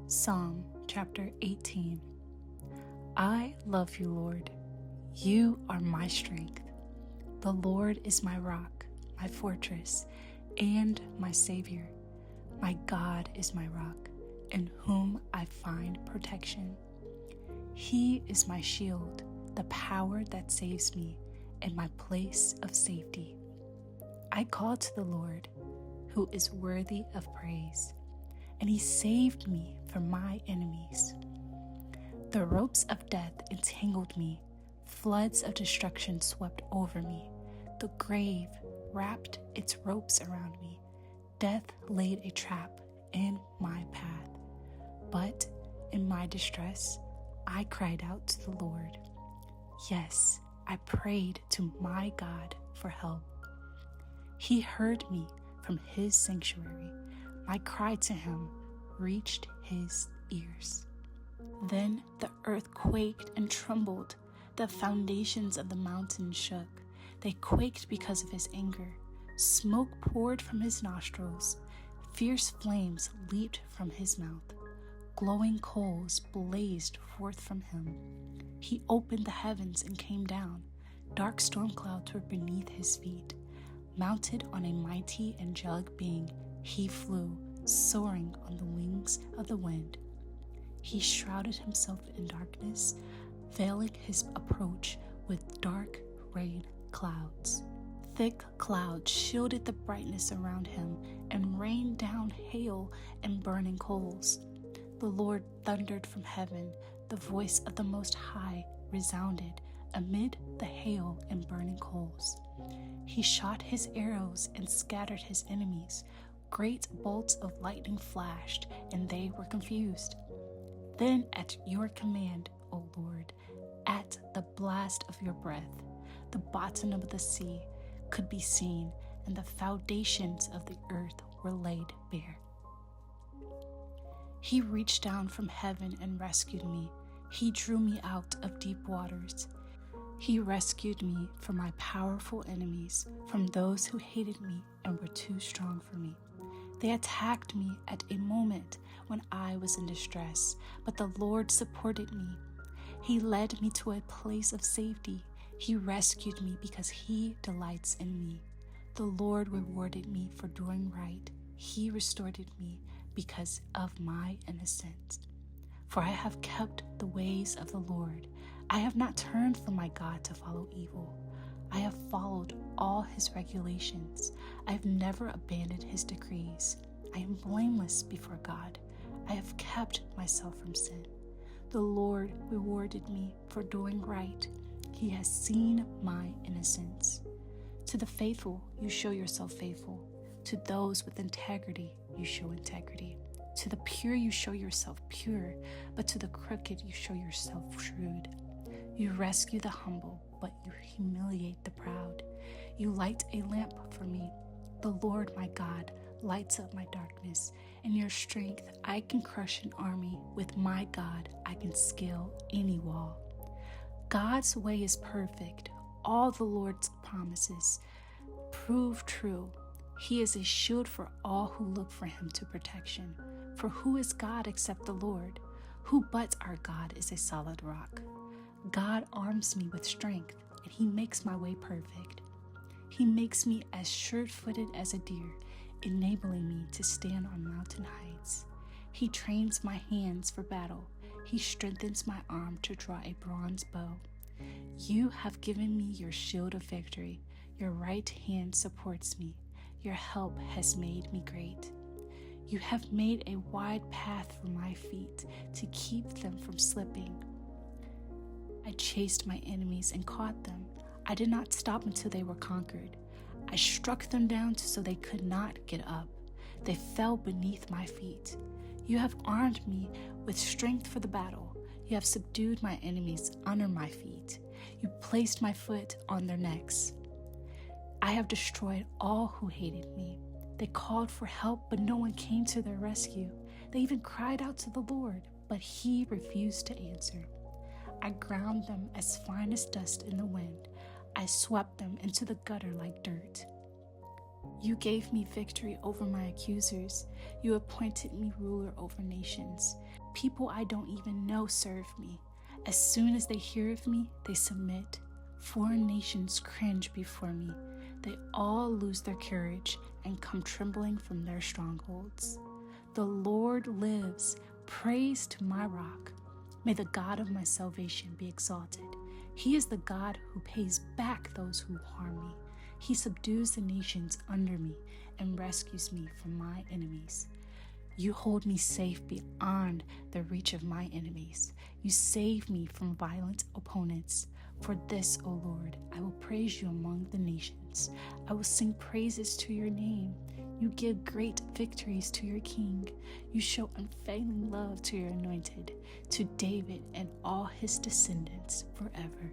Psalm chapter 18. I love you, Lord. You are my strength. The Lord is my rock, my fortress, and my Savior. My God is my rock, in whom I find protection. He is my shield, the power that saves me, and my place of safety. I called to the Lord, who is worthy of praise, and he saved me from my enemies. The ropes of death entangled me. Floods of destruction swept over me. The grave wrapped its ropes around me. Death laid a trap in my path. But in my distress, I cried out to the Lord. Yes, I prayed to my God for help. He heard me from his sanctuary. My cry to him reached his ears. Then the earth quaked and trembled. The foundations of the mountains shook. They quaked because of his anger. Smoke poured from his nostrils. Fierce flames leaped from his mouth. Glowing coals blazed forth from him. He opened the heavens and came down. Dark storm clouds were beneath his feet. Mounted on a mighty angelic being, he flew, soaring on the wings of the wind. He shrouded himself in darkness, veiling his approach with dark rain clouds. Thick clouds shielded the brightness around him and rained down hail and burning coals. The Lord thundered from heaven. The voice of the Most High resounded amid the hail and burning coals. He shot his arrows and scattered his enemies. Great bolts of lightning flashed, and they were confused. Then at your command, O Lord, at the blast of your breath, the bottom of the sea could be seen, and the foundations of the earth were laid bare. He reached down from heaven and rescued me. He drew me out of deep waters. He rescued me from my powerful enemies, from those who hated me and were too strong for me. They attacked me at a moment when I was in distress, but the Lord supported me. He led me to a place of safety. He rescued me because he delights in me. The Lord rewarded me for doing right. He restored me because of my innocence. For I have kept the ways of the Lord. I have not turned from my God to follow evil. I have followed all his regulations. I have never abandoned his decrees. I am blameless before God. I have kept myself from sin. The Lord rewarded me for doing right. He has seen my innocence. To the faithful, you show yourself faithful. To those with integrity, you show integrity. To the pure, you show yourself pure, but to the crooked, you show yourself shrewd. You rescue the humble, but you humiliate the proud. You light a lamp for me. The Lord my God lights up my darkness. In your strength, I can crush an army. With my God, I can scale any wall. God's way is perfect. All the Lord's promises prove true. He is a shield for all who look for him to protection. For who is God except the Lord? Who but our God is a solid rock? God arms me with strength, and he makes my way perfect. He makes me as sure-footed as a deer, enabling me to stand on mountain heights. He trains my hands for battle. He strengthens my arm to draw a bronze bow. You have given me your shield of victory. Your right hand supports me. Your help has made me great. You have made a wide path for my feet to keep them from slipping. I chased my enemies and caught them. I did not stop until they were conquered. I struck them down so they could not get up. They fell beneath my feet. You have armed me with strength for the battle. You have subdued my enemies under my feet. You placed my foot on their necks. I have destroyed all who hated me. They called for help, but no one came to their rescue. They even cried out to the Lord, but he refused to answer. I ground them as fine as dust in the wind. I swept them into the gutter like dirt. You gave me victory over my accusers. You appointed me ruler over nations. People I don't even know serve me. As soon as they hear of me, they submit. Foreign nations cringe before me. They all lose their courage and come trembling from their strongholds. The Lord lives. Praise to my rock. May the God of my salvation be exalted. He is the God who pays back those who harm me. He subdues the nations under me and rescues me from my enemies. You hold me safe beyond the reach of my enemies. You save me from violent opponents. For this, O Lord, I will praise you among the nations. I will sing praises to your name. You give great victories to your king. You show unfailing love to your anointed, to David and all his descendants forever.